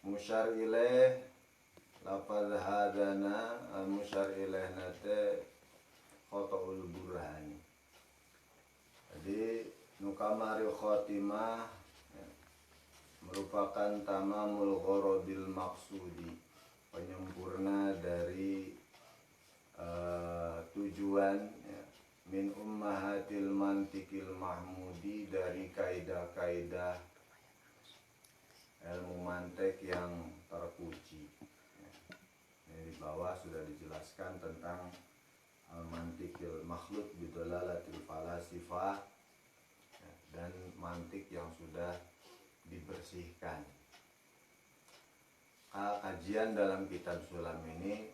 musyar ilaih lafaz hadana musyar ilaih nate khotoul burhani. Jadi nukamari khotimah merupakan tamamul gharadil maqsudi, penyempurna dari tujuan ya, min ummahatil mantikil mahmudi, dari kaidah-kaidah ilmu mantik yang terpuji. Ini di bawah sudah dijelaskan tentang al-mantikil makhluk bidolalatil falasifah ya, dan mantik yang sudah dibersihkan. Kajian dalam kitab Sulam ini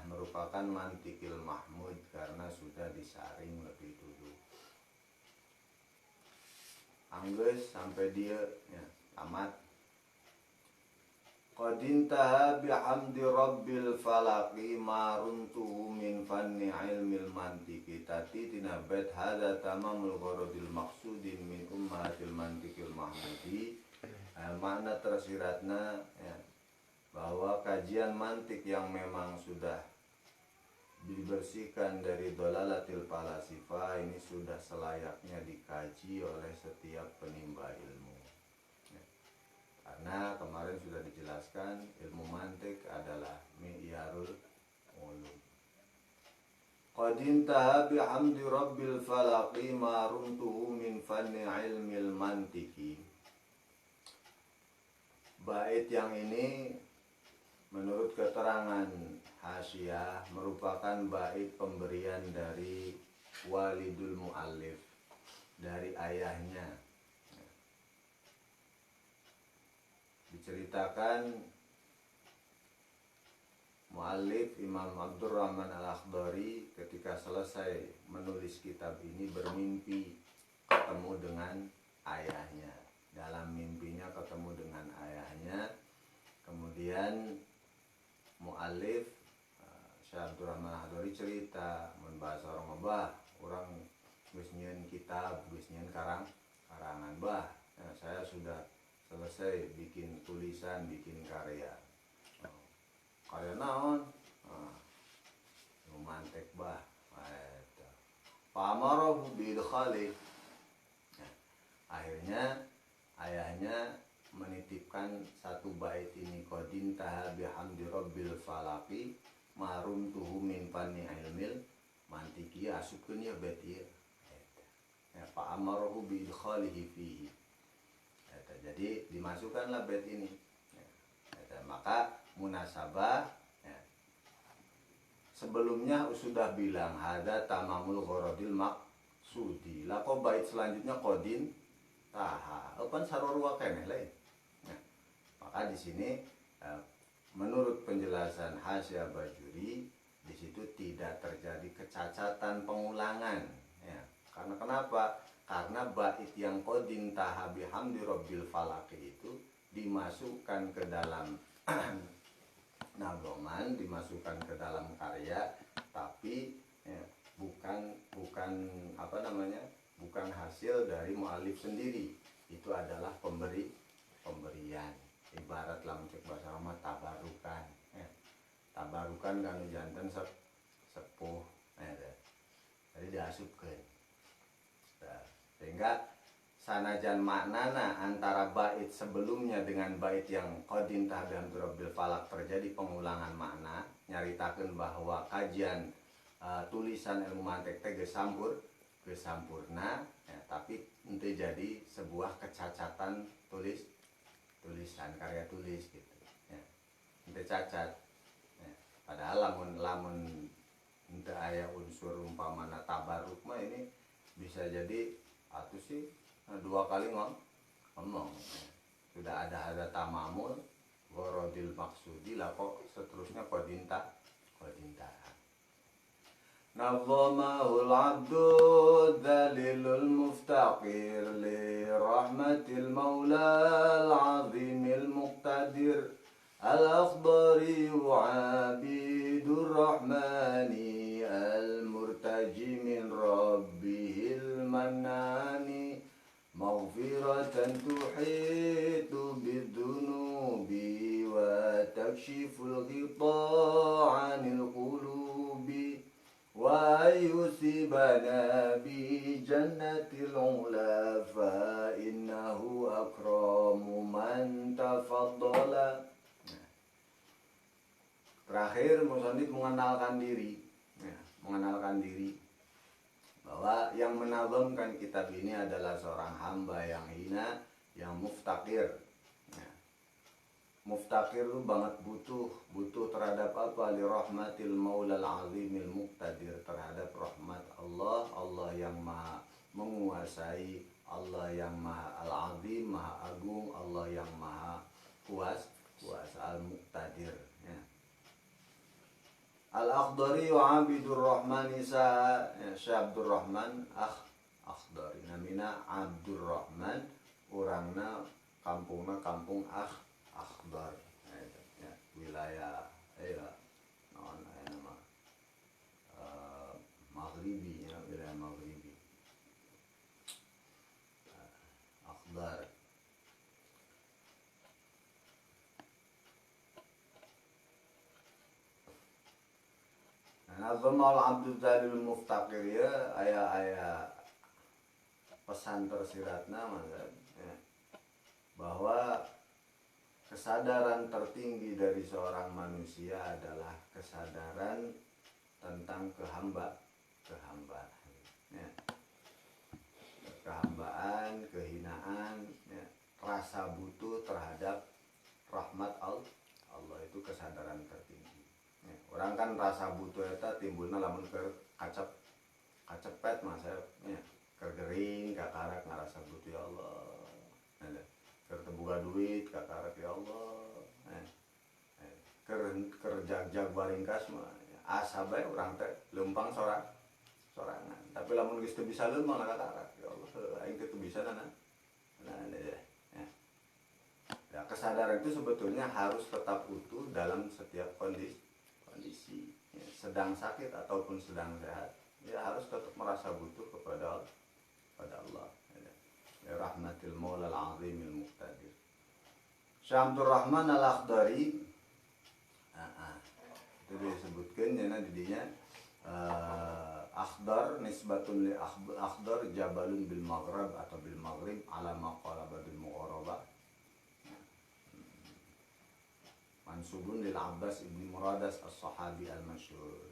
merupakan mantikil mahmud karena sudah disaring lebih dulu. Anggus sampai dia ya, tamat. Qadintaha bihamdi rabbil falaqi maruntuhu min fanni ilmil mantiki tati tinabet hada tamamul gharadil maqsudin min ummatil mantikil mahmudi. Makna tersiratna ya, bahwa kajian mantik yang memang sudah dibersihkan dari dolalatil falasifa ini sudah selayaknya dikaji oleh setiap penimba ilmu. Karena kemarin sudah dijelaskan ilmu mantik adalah mi'yarul ulum. Qadintaha bihamdi rabbil falaqi maruntuhu min fanni ilmil mantiki. Bait yang ini menurut keterangan Hasyiah merupakan bait pemberian dari walidul muallif, dari ayahnya. Diceritakan muallif Imam Abdurrahman Al-Akhdari ketika selesai menulis kitab ini bermimpi ketemu dengan ayahnya. Dalam mimpinya ketemu dengan ayahnya. Kemudian muallif Syekh Abdurrahman Al-Akhdari cerita membahas orang geus nyieun kitab, geus nyieun karangan bah. Nah, saya sudah selesai bikin tulisan, bikin karya. Karya naon? Mantek bah. Pamarahu bidkhali. Akhirnya ayahnya menitipkan satu bait ini, qadintaha bihamdi rabbil falaqi maruntuhu min fanni ilmil mantiki, asupkeun ya bait ieu. Ya, fa amarahu bidkhalihi fihi. Jadi dimasukkanlah bait ini. Maka munasabah ya, sebelumnya sudah bilang hada tamamul gharadil maqsudi. Lah kok bait selanjutnya qadin taha. Kan sarurua keneh lain. Ya, maka di sini menurut penjelasan Hasyiah Bajuri di situ tidak terjadi kecacatan pengulangan ya. Karena kenapa? Karena bait yang qadin taha bihamdi rabbil falaqi itu dimasukkan ke dalam nagoman, dimasukkan ke dalam karya, tapi ya, bukan bukan hasil dari muallif sendiri. Itu adalah pemberian. Ibarat lamun cek bahasa Roma tabarukan. Tabarukan kanu janten sepuh. Jadi diasupkeun. Sehingga sanajan maknana antara bait sebelumnya dengan bait yang qadin tahabam rabbil falaq terjadi pengulangan makna, nyaritakeun bahwa kajian tulisan ilmu mantik teh geus sampurna ya, tapi henteu jadi sebuah kecacatan tulisan karya tulis gitu ya. Henteu cacat ya. Padahal lamun henteu aya unsur umpamana tabarruk mah ini bisa jadi atuh sih dua kali ngomong sudah ada tamamul gharadil maqsudi, lah kok seterusnya qadinta nazamahul abdu dalilul muftaqir li rahmatil maulal azimil muqtadir al-akhdari abidur rahmani al-murtaji min rabbihil mannani maghfiratan tuhitu bidunubi takshiful ghita 'anil qulubi wa yusibana bi jannatil ula fa innahu akramu man tafaddala. Terakhir musannif mengenalkan diri, mengenalkan diri bahwa yang menazamkan kitab ini adalah seorang hamba yang hina, yang muftakir. Muftakir itu banget butuh terhadap apa? Li rahmatil maulal azimil muqtadir, terhadap rahmat Allah, Allah yang maha menguasai, Allah yang maha al-azim, maha agung, Allah yang maha kuasa al-muqtadir. Al-Akhdari wa Abidur Rahman Isa Syekh Abdul Rahman Akhdari namina Abdul Rahman, orangna kampungna kampung Akhdar, wilayah nama Maghribi, wilayah Maghribi, Akhdar. Nazam al-Abdul Jalil Muftakir ya ayah pesan tersiratna bahwa kesadaran tertinggi dari seorang manusia adalah kesadaran tentang kehambaan, kehambaan, kehinaan, rasa butuh terhadap rahmat Allah, itu kesadaran tertinggi. Orang kan rasa butuh eta timbulna lamun keur kacepet mah saya kergering kakarak ngarasa butuh ya Allah. Keur teu boga duit kakarak ya Allah. Keur jag-jag baringkas mah asa bae urang teh leumpang sorangan. Tapi lamun geus teu bisa leumpang kakarak ya Allah aing teh teu bisa na. Ya, kesadaran itu sebetulnya harus tetap utuh dalam setiap kondisi, sedang sakit ataupun sedang sehat, ya harus tetap merasa butuh kepada Allah, ya rahmatil maulal azimil muqtadir. Syekh Abdul Rahman Al-Akhdari itu disebutkan ya didinya Akhdar nisbatun li Akhdar jabalun bil maghrib atau bil maghrib ala maqala bil mugharabah, mansubun lil Abbas ibn Muradas as-sahabi al-masyhur.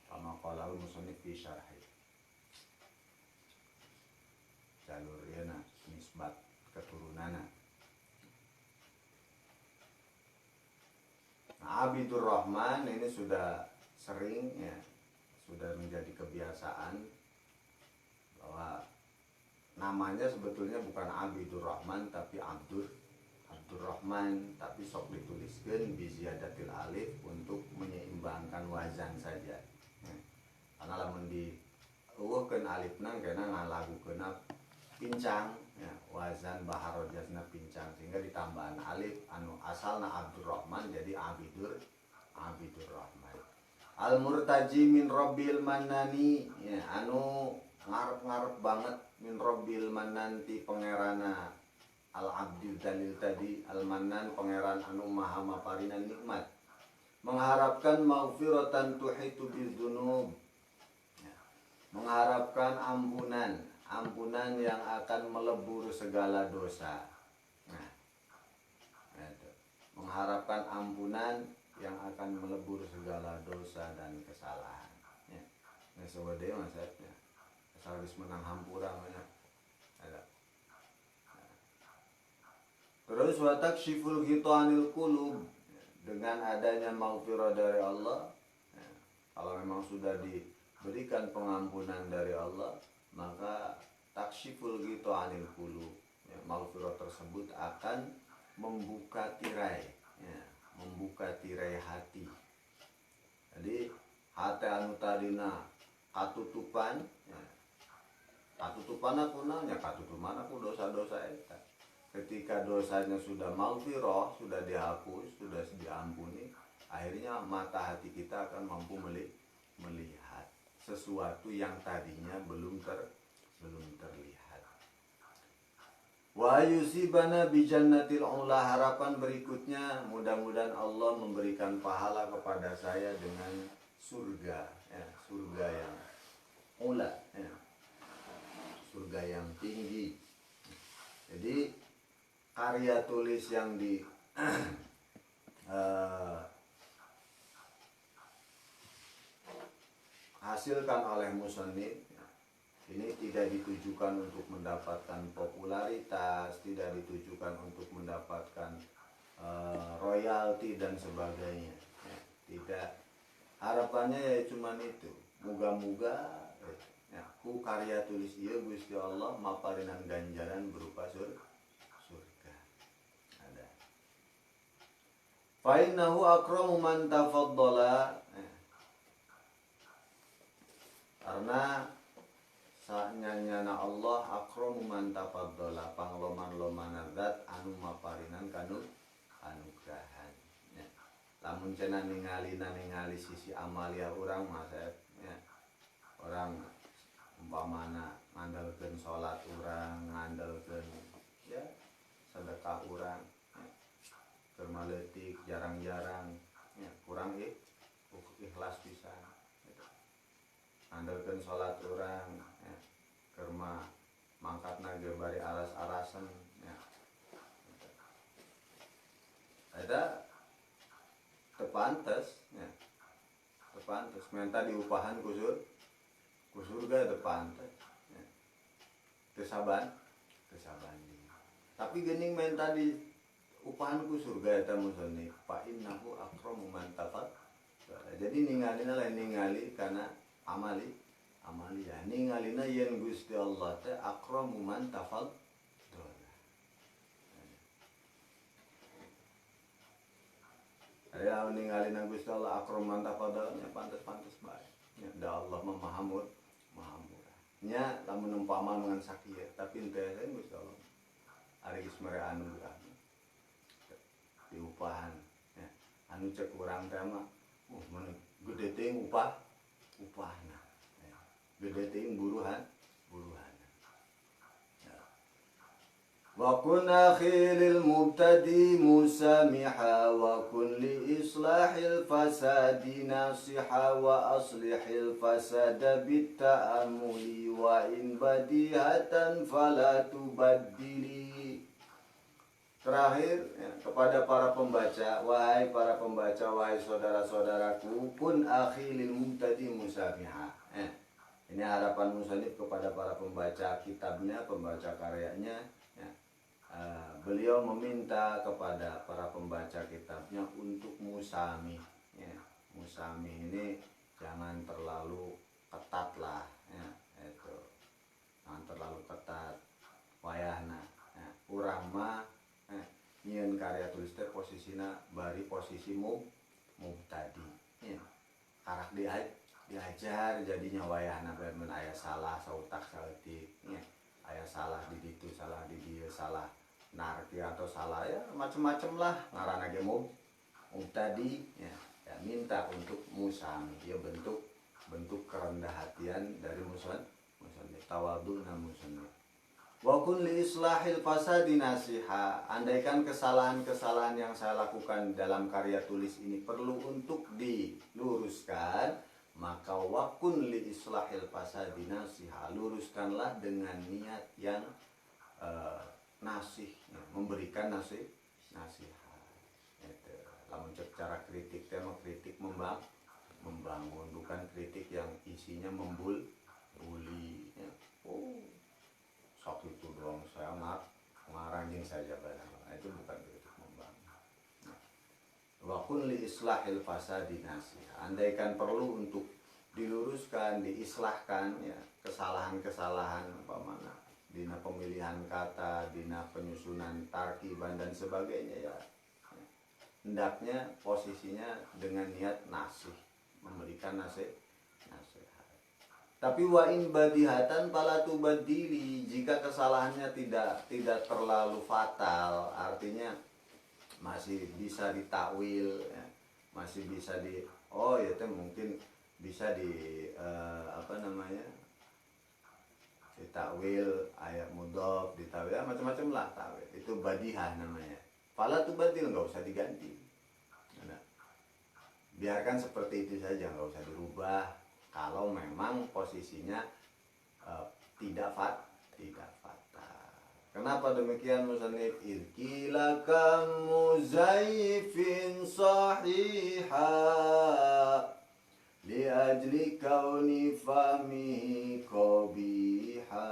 Kama qala al-musannif fi syarhi. Jalur yana nisbat keturunana. Nah, Abidur Rahman ini sudah sering sudah menjadi kebiasaan bahwa namanya sebetulnya bukan Abidur Rahman tapi Abdur Rahman, tapi sok dituliskan biziyadatil alif untuk menyeimbangkan wazan saja. Karena lamun dieuweuhkeun alifna kena ngalagukeun pincang, wazan baharojasna pincang, sehingga ditambahan alif anu asalna Abdur Rahman jadi Abidur Rahman. Al murtaji min Rabbil Manani, anu ngarep-ngarep banget min Rabbil Mananti pangerana Al-Abdil Dalil tadi, Al-Manan pangeran anu maha maparinan nikmat, mengharapkan maghfiratan tuhitu bidzunub, mengharapkan ampunan yang akan melebur segala dosa. Mengharapkan ampunan yang akan melebur segala dosa dan kesalahan. Nah, sebade maksudnya asal geus menang hampura banyak. Terus watak syiful ghita'anil qulub, dengan adanya maghfirah dari Allah, kalau memang sudah diberikan pengampunan dari Allah, maka taksyiful ghita'anil qulub, maghfirah tersebut akan membuka tirai, membuka tirai hati. Jadi hati anu tadina katutupan, katutupan aku nanya katutupan aku dosa-dosa eta. Ketika dosanya sudah maghfirah, sudah dihapus, sudah diampuni, akhirnya mata hati kita akan mampu melihat sesuatu yang tadinya belum terlihat. Wa yusibana bi jannatil ula, harapan berikutnya mudah-mudahan Allah memberikan pahala kepada saya dengan surga, ya, surga yang ula, ya, surga yang tinggi. Jadi karya tulis yang hasilkan oleh musannif ini tidak ditujukan untuk mendapatkan popularitas, tidak ditujukan untuk mendapatkan royalti dan sebagainya, ya, tidak. Harapannya ya cuman itu, moga-moga ya, ku karya tulis ieu Gusti Allah maparinan ganjaran berupa surga. Ada. Fa innahu akramu man tafaddala, karena sanyana Allah akramu man tafaddala, pangloman-loman zat anu maparinan kanu anugrahan, ya. Lamun cenah ningali sisi amalia urang mah ya, orang umpamana ngandalkeun salat urang, ngandalkeun ya sedekah urang, ya, keur maleutik jarang-jarang, ya, kurang ikhlas pisan. Andalkeun salat urang, ya, kerma mangkatna ge bari aras-arasan, ya. Eta tepantes, ya. Tepantes menta diupahan ku surga tepantes, ya. Teu sabanding. Tapi geuning menta di upahan ku surga eta musannif fa innahu akramu man tafad. Jadi ningalina lain ningali kana amalia ningalina yen Gusti Allah teh akramu man tafal dola. Aya ningalina Gusti Allah akramu man tafal dola nya pantes-pantes bae. Nya da Allah mah maha murah. Nya lamun umpama ngan sakieu tapi teu Gusti Allah ari geus mere anugrah diupahan, ya. Anu cek urang teh mah mun gede teuing upahna, ya. Gede teuing buruhan, ya. Wa kun akhilil mubtadi musamiha wa kun li islahil fasadi nasiha wa aslihil fasada bit ta'amuli wa in badihatan fala tubaddili. Terakhir, ya, kepada para pembaca, wahai para pembaca, wahai saudara-saudaraku, kun akhi lil mubtadi musamiha. Ini harapan musannif kepada para pembaca kitabnya, pembaca karyanya, ya. Beliau meminta kepada para pembaca kitabnya untuk musami, ya. Musami ini jangan terlalu ketat lah, ya. Itu jangan terlalu ketat wayahna, ya. Urang mah nyieun karya tulis teh posisina bari posisi mubtadi, ya. Karak diajar jadinya wayahna mun aya salah sautak saeutik, ya. Aya salah di ditu, salah di dieu, salah narti atau salah ya macem-macem lah ngaranna ge mubtadi, ya. Ya minta untuk musami, ya bentuk kerendah hatian dari musannif tawadhu na musannif. Wa kun li islahil fasadi nasiha, andaikan kesalahan-kesalahan yang saya lakukan dalam karya tulis ini perlu untuk diluruskan, maka wa kun li islahil fasadi nasiha, luruskanlah dengan niat yang nasih, ya, memberikan nasihat. Lamun cara kritik tema kritik membangun, bukan kritik yang isinya membuli, ya. Sok itu doang saya ngaranjing saja barang, itu bukan kritik membangun. Wa kun li islahil fasadi nasiha, andaikan perlu untuk diluruskan, diislahkan, ya, kesalahan-kesalahan umpamana dina pemilihan kata, dina penyusunan tarkiban dan sebagainya, ya. Hendaknya posisinya dengan niat nasih, memberikan nasihat. Tapi wa in badihatan fala tubaddili, jika kesalahannya tidak terlalu fatal, artinya masih bisa ditakwil, ya. Masih bisa ya mungkin bisa di ditakwil ayat mudhof, ditakwil macam-macam lah takwil. Itu badihah namanya. Fala tubadil, nggak usah diganti. Nah, biarkan seperti itu saja, nggak usah dirubah. Kalau memang posisinya tidak fatal. Kenapa demikian musannif? Idkila kamu zaifin sahiha li ajli kauni fahmi qabiha.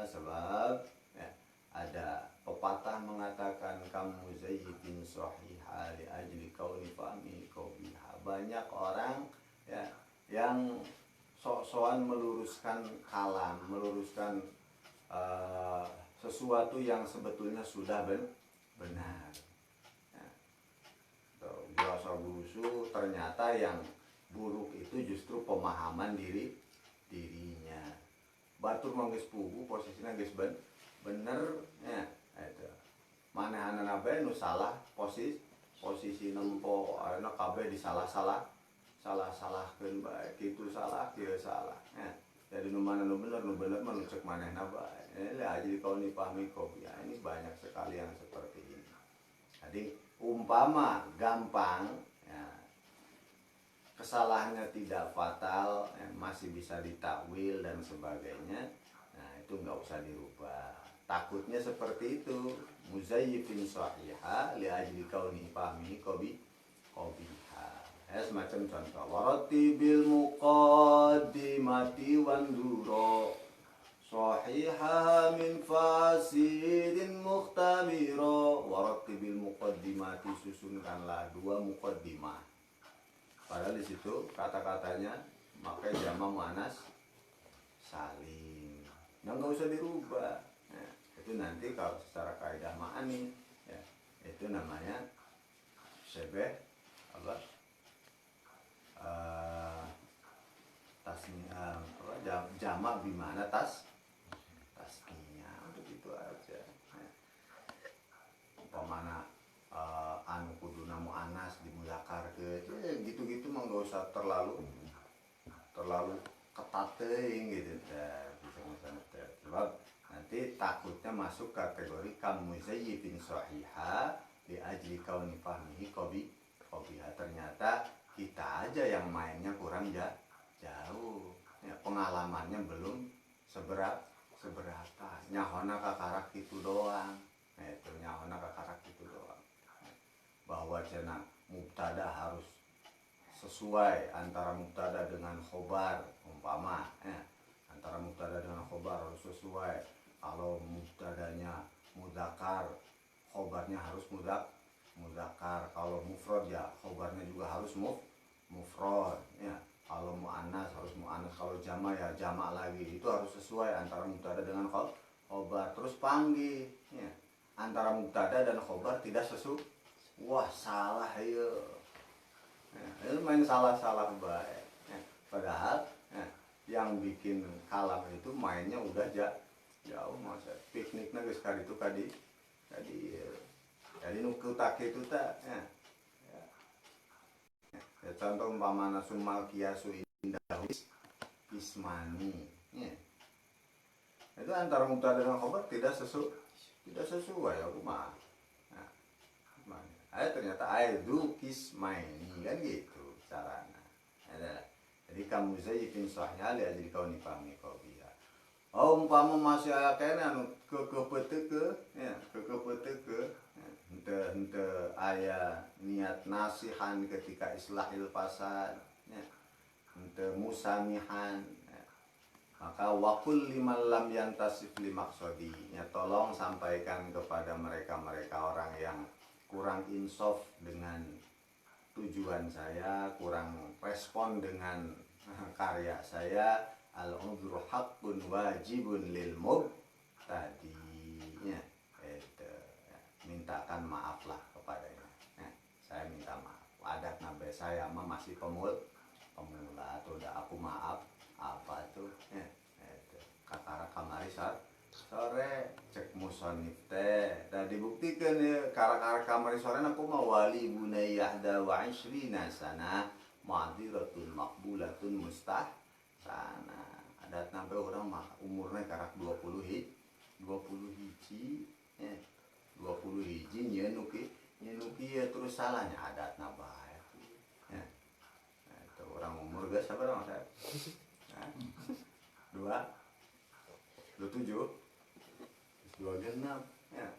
Sebab ya, ada pepatah mengatakan kamu zaifin sahiha li ajli kauni fahmi qabiha. Banyak orang ya yang sok-sokan meluruskan kalam, meluruskan sesuatu yang sebetulnya sudah benar. Ya. Biasa busu, ternyata yang buruk itu justru pemahaman dirinya. Batur manggis pugu posisinya geus bener ya itu. Manehana nabe nu salah posisi nempo ana kabeh salah-salahkeun bae, kitu salah, kieu salah. Ya. Jadi nu mana nu bener mah nu cek manehna bae. Ini aja di kau nih pahami kopi. Ya, ini banyak sekali yang seperti ini. Jadi umpama gampang ya, kesalahannya tidak fatal, ya, masih bisa ditakwil dan sebagainya. Nah, itu nggak usah dirubah. Takutnya seperti itu. Muzayyifin sahiha li ajli kauni fahmi qabiha. Ya, semacam contoh. Waratibil muqaddimati wanduro sahiha min fasidin mukhtamiro. Waratibil muqaddimati, susunkanlah 2 muqaddimah. Padahal di situ kata-katanya pakai jama' muannas salim. Nah, nggak usah dirubah. Nah, itu nanti kalau secara kaidah ma'ani ya, itu namanya syabih apa? Jama' bimana tasniah, untuk itu aja. Nah, umpamana anu kuduna muannas dimuzakarkeun, gitu-gitu mah nggak usah terlalu ketat teuing gitu teh. Sebab nanti takutnya masuk kategori kamuzayyifin sahiha li ajli kauni fahmihi qabiha. Ternyata kita aja yang mainnya kurang jauh ya, pengalamannya belum seberapa nyahona kakarak itu doang. Nah, itu nyahona kakarak itu doang, bahwa cenah mubtada harus sesuai antara mubtada dengan khobar umpama ya. Antara mubtada dengan khobar harus sesuai. Kalau mubtadanya mudzakkar, khobarnya harus mudzakkar. Kalau mufrad ya khobarnya juga harus mufrad ya. Kalau muannas harus muannas, kalau jama' ya jama' lagi. Itu harus sesuai antara mubtada dengan khobar. Terus panggil ya. Antara mubtada dan khobar tidak sesuai. Wah, salah ya. Itu main salah-salah baik ya. Padahal ya, yang bikin kalam itu mainnya udah jauh, masa pikniknya geus kaditu kadi jadi nu kutak itu tak ya. Ya, contoh umpamana sumal kiasu indah ismani ya. Itu antara mubtada dengan khobar tidak sesuai aku mah. Ternyata aidu kismaini kan gitu caranya. Jadi kamu zayyifin sahnya li ajli kauni fahmi qabiha. Oh, umpama masih akeh anu kekepeteukeun ya, kekepeteukeun. Henteu aya niat nasihan ketika islahil fasad ya. Henteu musamihan ya. Maka waqul liman lam yantasif li maqsadi ya, tolong sampaikan kepada mereka orang yang kurang insaf dengan tujuan saya, kurang respon dengan karya saya. Al-udhru haqqun wajibun lil mubtadinya. Itu ya, mintakan maaflah kepadanya. Ya, saya minta maaf. Adat nabi saya mah masih pemula atau udah aku maaf apa tuh ya. Itu kakara kamari sore cek musonif teh dan dibuktikan ya kara-kara kamari sore aku mau wali bunayah dawa 20 sana ma'dhiratun maqbulatun mustahsana. adat sampai orang mah umurnya karak 20 hiji ya 20 hiji nyenuki ya terus salahnya adat nabah ya. Nah, itu orang umur gak sabar mas saya nah, 27 genap ya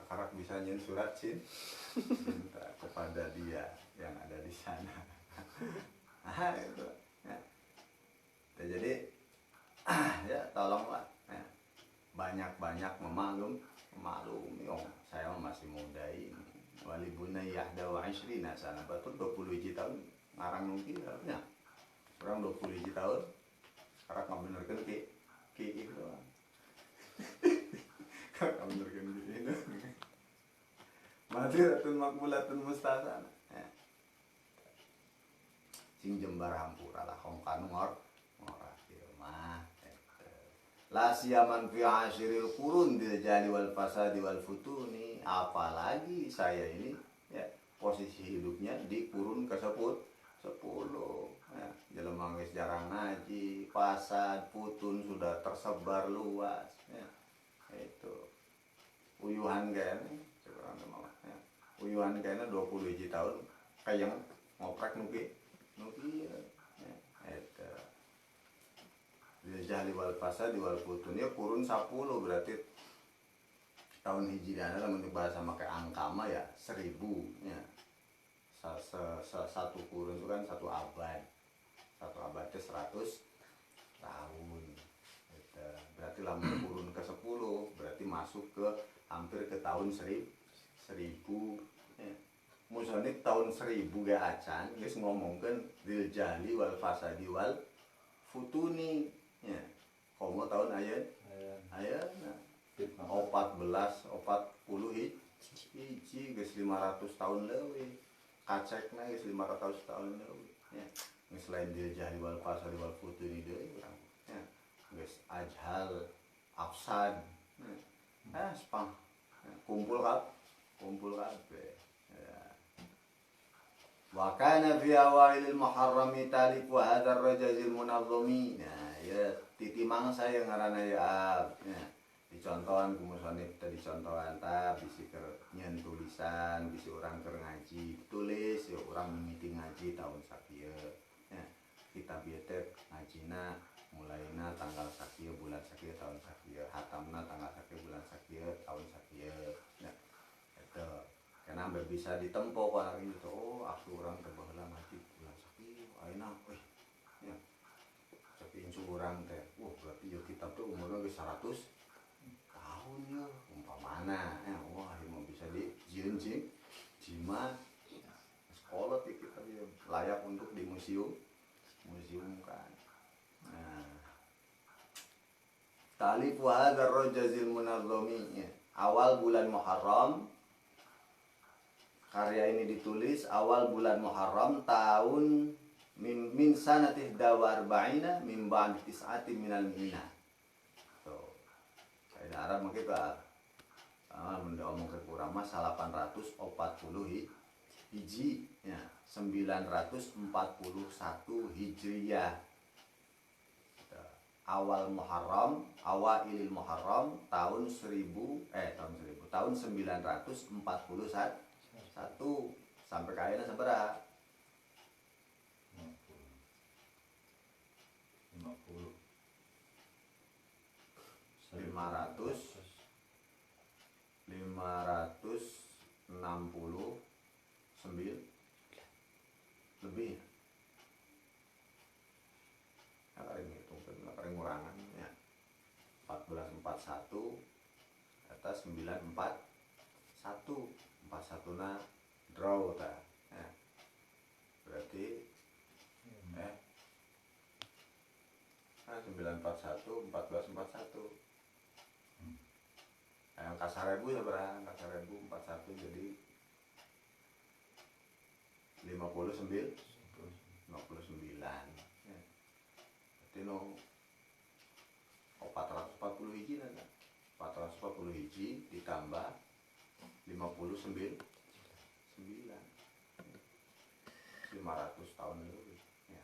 karak bisa nyen surat cinta kepada dia yang ada di sana. Itu ya. Jadi ya tolonglah ya. Banyak memaklumi saya masih muda ini walibuna yahda wa ishrina sana betul 20 tahun ngarang mungkin ya orang 20 tahun sekarang kamu benerkan ki itu kamu benerkan itu madiratun makbulatun mustasana ya. Sing jembar hampura lah kongkanu ngor mah la siyaman fi asyiril qurun bil jali wal fasadi wal futuni, apalagi saya ini ya posisi hidupnya di kurun ke-10 ya jelema geus jarang ngaji, fasad, futun sudah tersebar luas ya. Itu uyuhan kayaknya sekarang mah ya. Uyuhan kayaknya 21 tahun kayak ngoprek nuki ya. Itu jahli wal fasadi wal futun ya kurun 10 berarti tahun hijriah lamun dibahasa pakai angka mah ya 1000 ya. Satu kurun itu kan satu abad itu 100 tahun gitu. Berarti lamun kurun ke-10 berarti masuk ke hampir ke tahun 1000 ya. Musonib tahun 1000 ga acan geus ngomongkeun dil jahli wal fasadi wal futuni ya. Komo tahun aya nah 40 hiji geus 500 tahun leuwih. Kacekna geus 500 tahun leuwih ya. Geus lain dil jahli wal fasadi wal futuni deui urang ya. Geus ajhal afsad ya. Spang ya. Kumpul kabeh ya. Wa kana fi awailil muharrami talif wa hadzal rajazil munazzami. Nah, ya titi mangsa yang ngaranna ya dicontohan kumusonib tadi contohan ta bisi keur nyeun tulisan bisi urang keur ngaji tulis ya urang mimiti ngaji tahun sakieu ya kitab ieu teh ngajina mulaina tanggal sakieu bulan sakieu tahun sakieu hatamna tanggal sakieu bulan sakieu tahun sakieu ya itu karena bisa ditempo kalau gitu. Oh aku urang teh baheula ngaji bulan sakieu ayeuna ya sakieu urang teh berarti ya kitab tuh umurnya geus 100 tahun ya umpamana ya wah mau bisa dijieun jimat sekolah kita ya layak untuk di museum kan. Nah talif wa hadzal rajazil munazzami ya. Awal bulan Muharram karya ini ditulis awal bulan Muharram tahun min sanatih dawarba'ina min ba'di tis'ati minal mina. Kaidah Arab mah kita mun omong ke kurang mah 840 hiji ya 941 Hijriyah. Awal Muharram, awailil Muharram tahun 941 sampai kayaknya seberapa? 569 lebih ya kali ngitungkeun kali ngurangan ya 1441 atas 941 41 na draw ta ya. Berarti 941 1441 yang kasarebu ya berapa? Kasarebu 41 jadi 59 ya. Berarti no 440 hiji kan? 440 hiji ditambah 59 500 tahun lebih ya.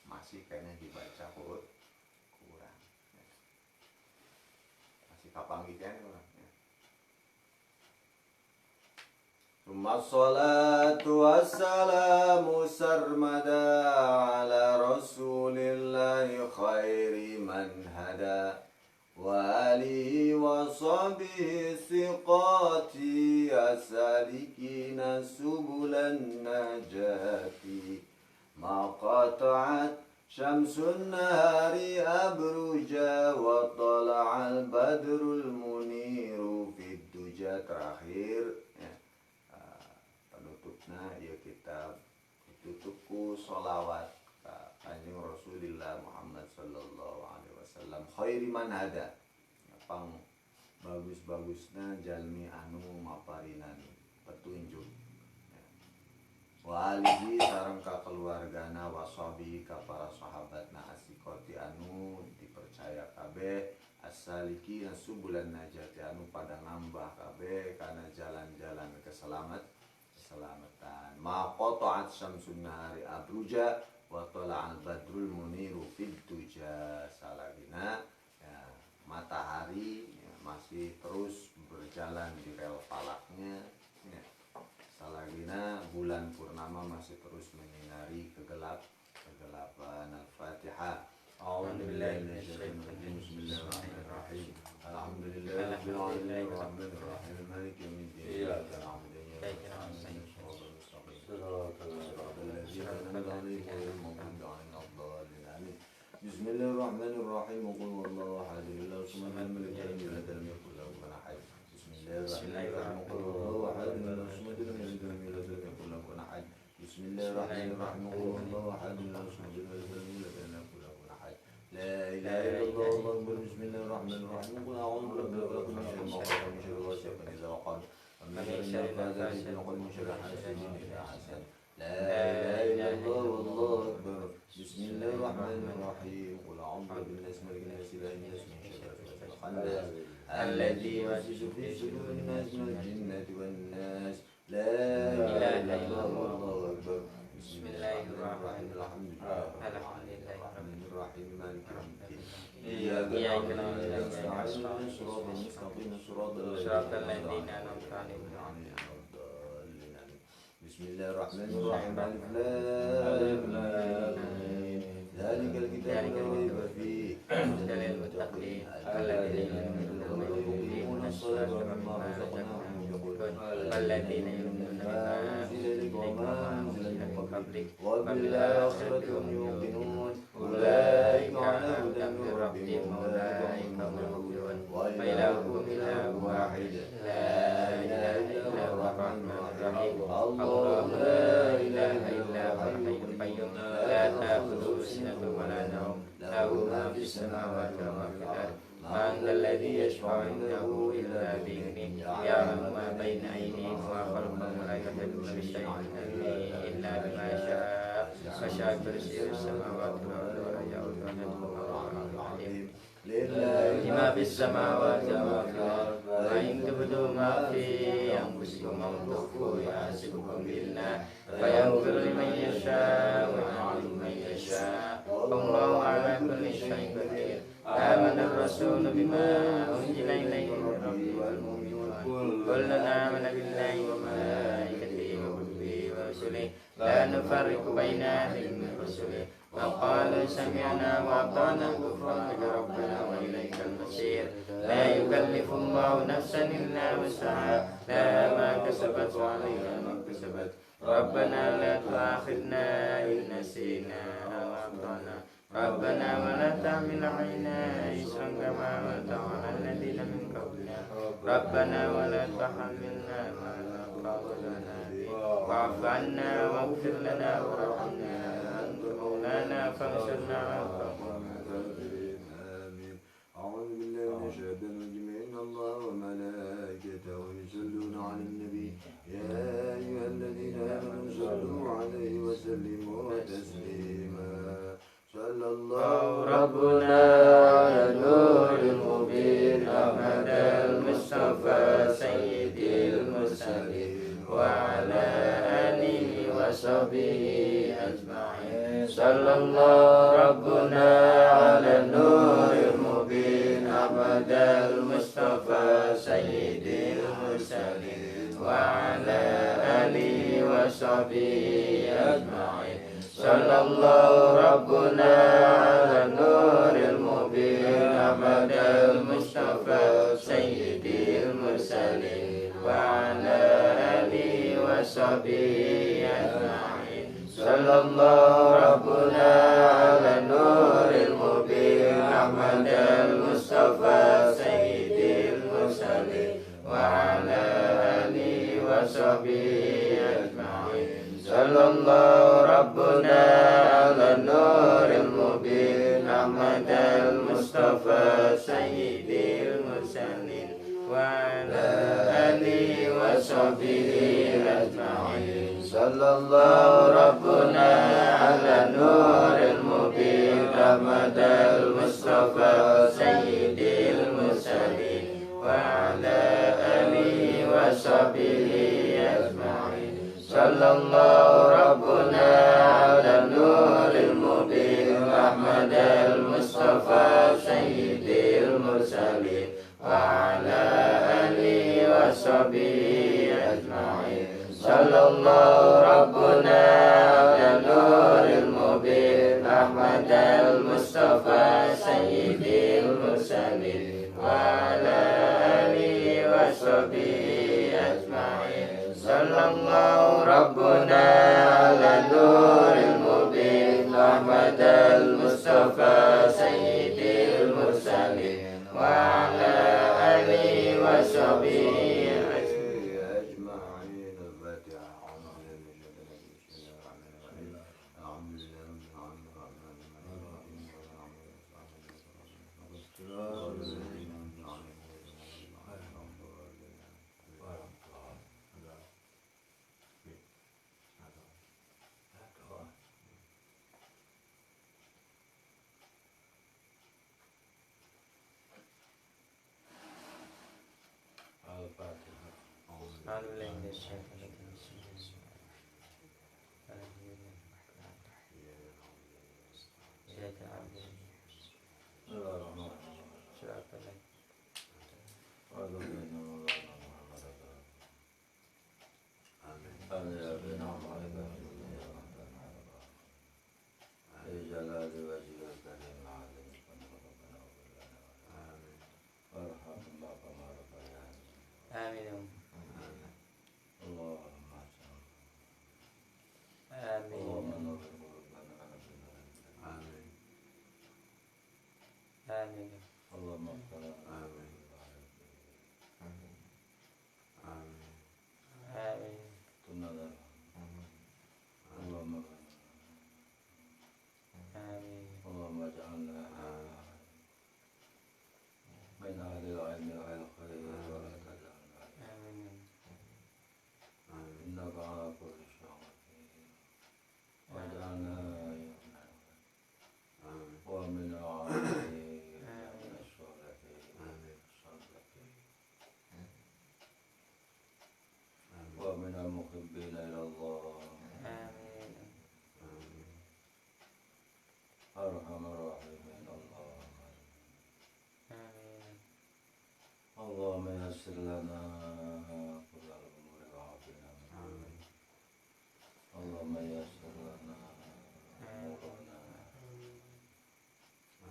Masih kayaknya dibaca kapanggihan ya. Wassalatu wassalamu sarmada ala rasulillahi khairi man hada wa alihi wa sahbihi siqati asalikina subulan najati ma qata'at syamsun nahari abruja wa tala'al badrul muniru fid duja. Terakhir penutupna ya kitab tutupku sholawat kanjeng Rasulillah Muhammad sallallahu alaihi wasallam khairi man hada pang bagus-bagusna jalmi anu maparinan petunjuk wa alihi sareng ka keluargana washabi ka para sahabatna asikoti anu dipercaya kabeh asaliki subulan najati anu pada ngambah kabeh kana jalan-jalan keselamatan ma qata'at syamsun nahari abruja wa tala'al badrul muniru fid duja. Salagina ya, matahari ya, masih terus berjalan di rel falaknya ya. Salagina bulan purnama masih terus menyinari kegelapan. Al-Fatihah. A'udzubillahi minasyaitonir rajim. Bismillahirrahmanirrahim. Alhamdulillahirabbil alamin arrahmanir rahim maliki yaumiddin. Iyyaka na'budu wa iyyaka nasta'in. Bismillahirrahmanirrahim. Qul huwallahu ahad. Allahu samad. Lam yalid wa lam yakul lahu kufuwan ahad. Bismillahirrahmanirrahim. Qul huwallahu ahad. Allahu samad. Lam yalid wa lam yakul lahu kufuwan ahad. Bismillahirrahmanirrahim. Qul huwallahu ahad. Allahu samad. Lam yalid wa lam yakul lahu kufuwan ahad. La ilaha illallah. Allahu akbar. Bismillahirrahmanirrahim. Qul a'udzu birabbil falaq min syarri ma khalaq wa min syarri ghasiqin idza waqab wa min syarri naffathati wa min syarri hasidin idza hasad. La ilaha illallah. Allahu akbar. Bismillahirrahmanirrahim. Qul a'udzu birabbin nas malikin nas ilahin nas min syarri waswasil khannas alladzi yuwaswisu fi sudurin nas minal jinnati wan nas. La ilaha illallah. Allahu akbar. Bismillahirrahmanirrahim. Alhamdulillahi rabbil alamin maliki yaumiddin. Iyyaka na'budu wa iyyaka nasta'in. Shiratal mustaqim shiratal ladzina an'amta 'alaihim. Bismillahirrahmanirrahim. Alif lam mim. Dzalikal kitabu la raiba fihi hudan lil muttaqin alladzina yuqimuna as-salata wa mimma razaqnahum yunfiqun walladzina yu'minuna bima unzila ilayka wa ma unzila min qablik wa bil akhirati hum yuqinun ulaika 'ala hudan min rabbihim wa ulaika humul muflihun wa ilahukum ilahun wahid la ilaha illa huwa ar-rahmanur rahim. Allahu la ilaha illa huwal hayyul qayyum la ta'khudhuhu sinatun wa la nawm lahu ma fis samawati wa ma fil ardh man dhal ladzi yashfa'u 'indahu illa bi idhnihi ya'lamu ma bayna aydihim wa ma khalfahum wa la yuhituna bi shay'in illa bima sha'a wasi'a kursiyyuhu as-samawati wal arda wa la ya'uduhu hifdhuhuma wa huwal 'aliyyul 'azim. Lillahi ma fis samawati wa ma fil ardh wa in tubdu ma fi anfusikum aw tukhfuhu yahasibkum billah fayaghfiru liman yasha'u wa yu'adhibu man yasha'u wallahu 'ala kulli shay'in qadir. Amana ar-rasulu bima unzila ilayhi min rabbihi wal mu'minun kullun amana billahi wa malaikatihi wa kutubihi wa rusulihi la nufarriqu baina ahadin min rusulihi wa qalu sami'na wa ata'na ghufranaka rabbana wa ilaikal masir. La yukallifu Allahu nafsan illa wus'aha laha ma kasabat wa 'alayha ma kasabat. Rabbana la tu'akhidhna in nasina aw akhtana. Rabbana wa la tahmil 'alaina isran kama hamaltahu 'alal ladzina min qablina. Rabbana wa la tuhammilna ma la taqata lana bihi wa'fu 'anna waghfir lana warhamna anta maulana fansurna 'alal qawmil kafirin. Amin. A'udzu billahi minasy syaithanir rajim. Innallaha wa malaikatahu yusholluna 'alan nabi ya ayyuhalladzina amanu shallu 'alaihi wa sallimu taslima. Sallallahu Rabbuna ala nuril mubin Ahmadal Mustafa Sayyidil Mursalin wa ala alihi wa sahbihi ajma'in. Sallallahu Rabbuna ala nuril mubin Ahmadal Mustafa وصحبه أجمعين. صلى الله ربنا على النور المبين أحمد المصطفى سيد المرسلين وعلى آله وصحبه أجمعين. صلى الله ربنا على النور المبين أحمد المصطفى سيد المرسلين وعلى آله وصحبه أجمعين. صلى الله ربنا على النور المبين أحمد المصطفى سيد المرسلين وعلى آله وصحبه أجمعين. صلى الله ربنا على النور المبين أحمد المصطفى سيد المرسلين وعلى آله وصحبه أجمعين. صلى الله ربنا على النور المبين أحمد المصطفى سيد المرسلين وعلى آله وصحبه أجمعين. صلى الله ربنا على النور المبين أحمد المصطفى سيد المرسلين وعلى آله وصحبه أجمعين. صلى الله ربنا على النور المبين أحمد المصطفى سيد المرسلين وعلى آله وصحبه ومن المحبين إلى الله. آمين. أرحم الراحمين اللهم. آمين. اللهم يسر لنا كل الأمور وعافنا. آمين. اللهم يسر لنا أمورنا.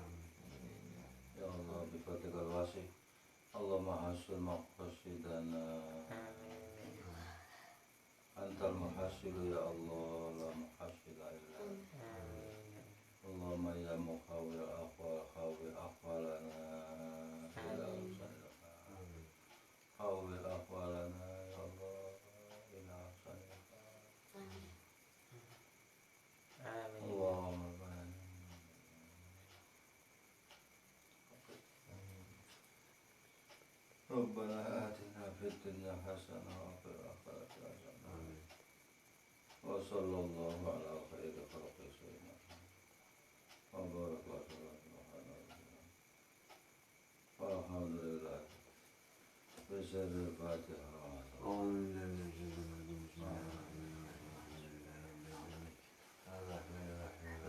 آمين. يا الله بفضلك الواسع اللهم حسن مقصدنا. أنت المحسن يا الله لا محسن إلا أنت. اللهم يا مخاوي أخوال خاوي أخوالنا إلى أحسنها. خاوي أخوالنا يا الله إلى أحسنها. اللهم ربنا آتنا في الدنيا حسنة وفي الآخرة حسنة. وصلى الله على خير خلق سيدنا وبارك وسلم والحمد لله بسر الفاتحة.